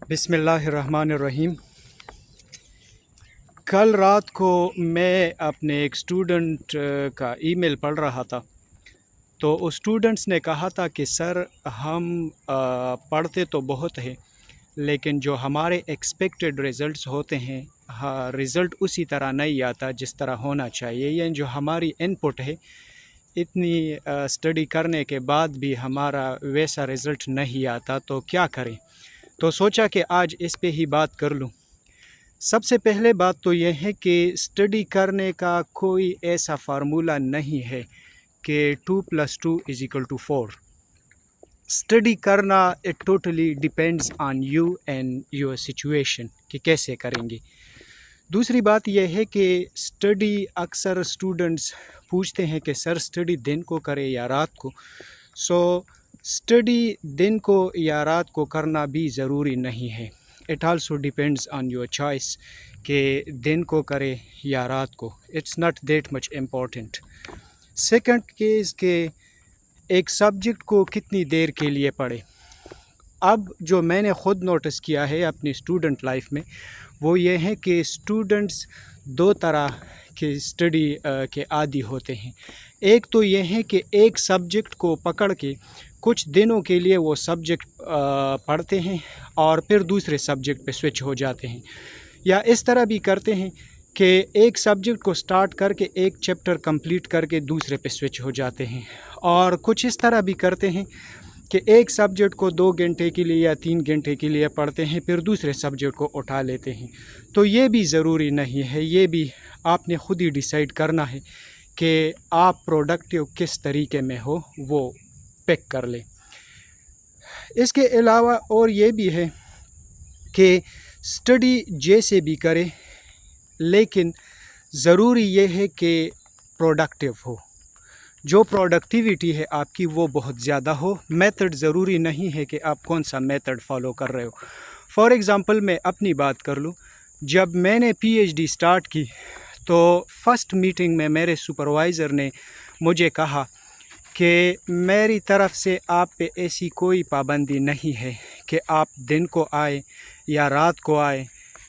बिस्मिल्लाहिर्रहमानिर्रहीम। कल रात को मैं अपने एक स्टूडेंट का ईमेल पढ़ रहा था, तो उस स्टूडेंट्स ने कहा था कि सर हम पढ़ते तो बहुत हैं, लेकिन जो हमारे एक्सपेक्टेड रिज़ल्ट्स होते हैं, हाँ, रिज़ल्ट उसी तरह नहीं आता जिस तरह होना चाहिए। यानी जो हमारी इनपुट है, इतनी स्टडी करने के बाद भी हमारा वैसा रिज़ल्ट नहीं आता, तो क्या करें। तो सोचा कि आज इस पे ही बात कर लूँ। सबसे पहले बात तो यह है कि स्टडी करने का कोई ऐसा फार्मूला नहीं है कि 2 + 2 = 4। स्टडी करना it totally depends on you and your situation कि कैसे करेंगे। दूसरी बात यह है कि स्टडी अक्सर स्टूडेंट्स पूछते हैं कि सर स्टडी दिन को करें या रात को। स्टडी दिन को या रात को करना भी ज़रूरी नहीं है। It also depends on your choice कि दिन को करे या रात को। It's not that much important. Second case के एक सब्जेक्ट को कितनी देर के लिए पढ़े। अब जो मैंने ख़ुद नोटिस किया है अपनी स्टूडेंट लाइफ में, वो ये है कि स्टूडेंट्स दो तरह के स्टडी के आदी होते हैं। एक तो ये है कि एक सब्जेक्ट को पकड़ के कुछ दिनों के लिए वो सब्जेक्ट पढ़ते हैं और फिर दूसरे सब्जेक्ट पे स्विच हो जाते हैं, या इस तरह भी करते हैं कि एक सब्जेक्ट को स्टार्ट करके एक चैप्टर कंप्लीट करके दूसरे पे स्विच हो जाते हैं, और कुछ इस तरह भी करते हैं कि एक सब्जेक्ट को 2 घंटे के लिए या 3 घंटे के लिए पढ़ते हैं, फिर दूसरे सब्जेक्ट को उठा लेते हैं। तो ये भी ज़रूरी नहीं है, ये भी आपने ख़ुद ही डिसाइड करना है कि आप प्रोडक्टिव किस तरीके में हो, वो पिक कर लें। इसके अलावा और ये भी है कि स्टडी जैसे भी करें, लेकिन ज़रूरी ये है कि प्रोडक्टिव हो। जो प्रोडक्टिविटी है आपकी वो बहुत ज़्यादा हो। मेथड ज़रूरी नहीं है कि आप कौन सा मेथड फॉलो कर रहे हो। फॉर एग्ज़ाम्पल मैं अपनी बात कर लूँ, जब मैंने पीएचडी स्टार्ट की तो फ़र्स्ट मीटिंग में मेरे सुपरवाइज़र ने मुझे कहा कि मेरी तरफ से आप पे ऐसी कोई पाबंदी नहीं है कि आप दिन को आए या रात को आए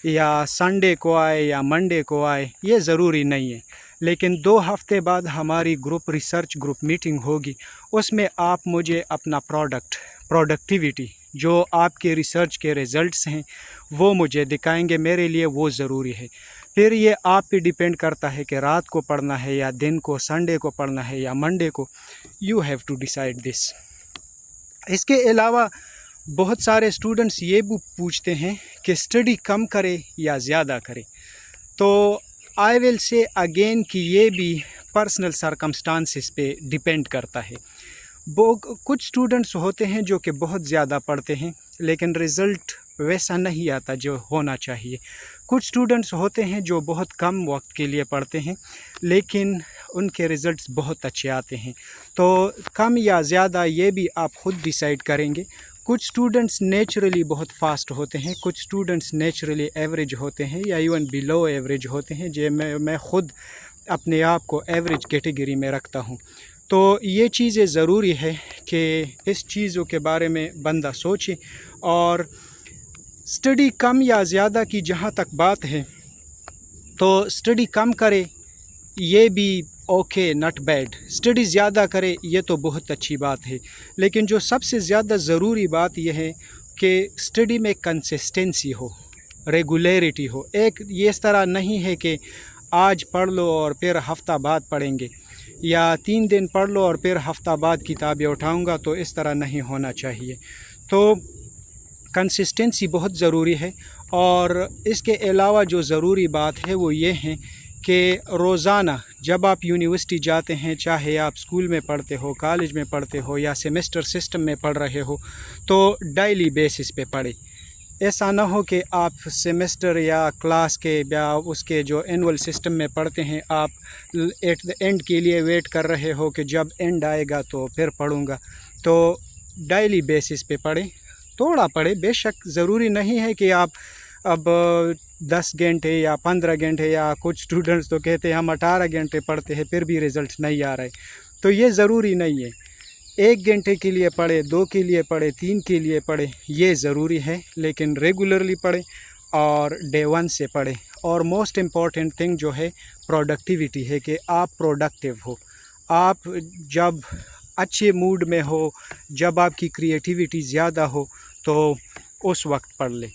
या संडे को आए या मंडे को आए, ये ज़रूरी नहीं है। लेकिन 2 हफ़्ते बाद हमारी रिसर्च ग्रुप मीटिंग होगी, उसमें आप मुझे अपना प्रोडक्टिविटी जो आपके रिसर्च के रिज़ल्ट्स हैं वो मुझे दिखाएंगे। मेरे लिए वो ज़रूरी है। फिर ये आप पे डिपेंड करता है कि रात को पढ़ना है या दिन को, संडे को पढ़ना है या मंडे को। You have to decide this. इसके अलावा बहुत सारे स्टूडेंट्स ये भी पूछते हैं कि स्टडी कम करे या ज़्यादा करे। तो आई विल से अगेन कि ये भी पर्सनल सर्कमस्टांसिस पे डिपेंड करता है। कुछ स्टूडेंट्स होते हैं जो कि बहुत ज़्यादा पढ़ते हैं लेकिन रिज़ल्ट वैसा नहीं आता जो होना चाहिए। कुछ स्टूडेंट्स होते हैं जो बहुत कम वक्त के लिए पढ़ते हैं लेकिन उनके रिज़ल्ट्स बहुत अच्छे आते हैं। तो कम या ज़्यादा ये भी आप ख़ुद डिसाइड करेंगे। कुछ स्टूडेंट्स नेचुरली बहुत फास्ट होते हैं, कुछ स्टूडेंट्स नेचुरली एवरेज होते हैं या इवन बिलो एवरेज होते हैं। जो मैं ख़ुद अपने आप को एवरेज कैटेगरी में रखता हूँ। तो ये चीज़ें ज़रूरी है कि इस चीज़ों के बारे में बंदा सोचे। और स्टडी कम या ज़्यादा की जहाँ तक बात है, तो स्टडी कम करे ये भी ओके, नॉट बैड। स्टडी ज़्यादा करे ये तो बहुत अच्छी बात है, लेकिन जो सबसे ज़्यादा ज़रूरी बात यह है कि स्टडी में कंसिस्टेंसी हो, रेगुलरिटी हो। एक ये इस तरह नहीं है कि आज पढ़ लो और फिर हफ़्ता बाद पढ़ेंगे, या 3 दिन पढ़ लो और फिर हफ़्ता बाद किताबें उठाऊंगा, तो इस तरह नहीं होना चाहिए। तो कंसिस्टेंसी बहुत ज़रूरी है। और इसके अलावा जो ज़रूरी बात है वो ये है कि रोज़ाना जब आप यूनिवर्सिटी जाते हैं, चाहे आप स्कूल में पढ़ते हो, कॉलेज में पढ़ते हो या सेमेस्टर सिस्टम में पढ़ रहे हो, तो डेली बेसिस पे पढ़े। ऐसा ना हो कि आप सेमेस्टर या क्लास के या उसके जो एनुअल सिस्टम में पढ़ते हैं, आप एट द एंड के लिए वेट कर रहे हो कि जब एंड आएगा तो फिर पढ़ूँगा। तो डेली बेसिस पे पढ़ें, थोड़ा पढ़े। बेशक ज़रूरी नहीं है कि आप अब 10 घंटे या 15 घंटे, या कुछ स्टूडेंट्स तो कहते हैं हम 18 घंटे पढ़ते हैं फिर भी रिज़ल्ट नहीं आ रहे। तो ये ज़रूरी नहीं है। 1 घंटे के लिए पढ़े, 2 के लिए पढ़े, 3 के लिए पढ़े, ये ज़रूरी है, लेकिन रेगुलरली पढ़े और डे 1 से पढ़े। और मोस्ट इम्पॉर्टेंट थिंग जो है प्रोडक्टिविटी है, कि आप प्रोडक्टिव हो। आप जब अच्छे मूड में हो, जब आपकी क्रिएटिविटी ज़्यादा हो, तो उस वक्त पढ़ ले।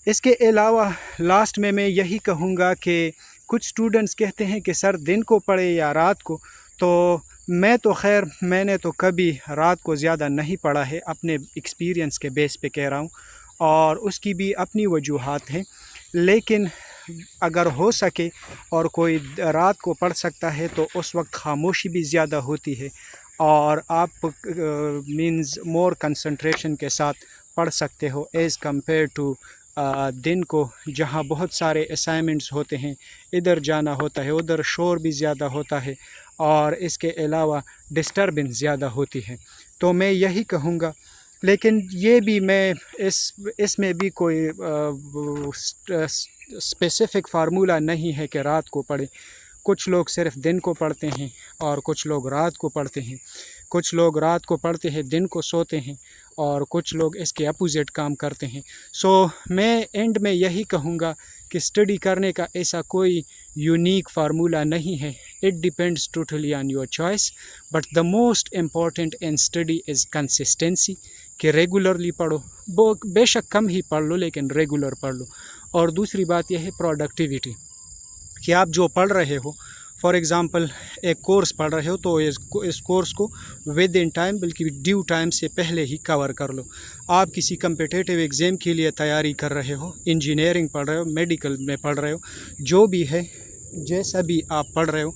इसके अलावा लास्ट में मैं यही कहूँगा कि कुछ स्टूडेंट्स कहते हैं कि सर दिन को पढ़े या रात को, तो मैंने तो कभी रात को ज़्यादा नहीं पढ़ा है, अपने एक्सपीरियंस के बेस पे कह रहा हूँ, और उसकी भी अपनी वजूहात हैं। लेकिन अगर हो सके और कोई रात को पढ़ सकता है तो उस वक्त खामोशी भी ज़्यादा होती है और आप मींस मोर कंसंट्रेशन के साथ पढ़ सकते हो एज़ कम्पेयर टू दिन को, जहाँ बहुत सारे असाइनमेंट्स होते हैं, इधर जाना होता है, उधर शोर भी ज़्यादा होता है और इसके अलावा डिस्टर्बेंस ज़्यादा होती है। तो मैं यही कहूँगा, लेकिन ये भी मैं इसमें भी कोई स्पेसिफ़िक फार्मूला नहीं है कि रात को पढ़ें। कुछ लोग सिर्फ दिन को पढ़ते हैं और कुछ लोग रात को पढ़ते हैं। कुछ लोग रात को पढ़ते हैं, दिन को सोते हैं, और कुछ लोग इसके अपोजिट काम करते हैं। सो मैं एंड में यही कहूँगा कि स्टडी करने का ऐसा कोई यूनिक फार्मूला नहीं है। It depends totally on your choice, but the most important in study is consistency, कि रेगुलरली पढ़ो। बेशक कम ही पढ़ लो, लेकिन रेगुलर पढ़ लो। और दूसरी बात यह है प्रोडक्टिविटी, कि आप जो पढ़ रहे हो, फॉर एग्ज़ाम्पल एक कोर्स पढ़ रहे हो, तो इस कोर्स को विद इन टाइम, बल्कि ड्यू टाइम से पहले ही कवर कर लो। आप किसी कम्पिटिटिव एग्ज़ाम के लिए तैयारी कर रहे हो, इंजीनियरिंग पढ़ रहे हो, मेडिकल में पढ़ रहे हो, जो भी है, जैसा भी आप पढ़ रहे हो,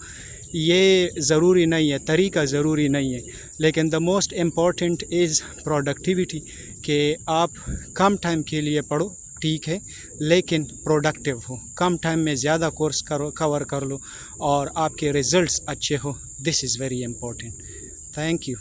ये ज़रूरी नहीं है, तरीका ज़रूरी नहीं है, लेकिन the most important is productivity, कि आप कम टाइम के लिए पढ़ो, ठीक है, लेकिन प्रोडक्टिव हो। कम टाइम में ज़्यादा कोर्स कवर कर लो और आपके रिज़ल्ट्स अच्छे हो। This is very important. Thank you.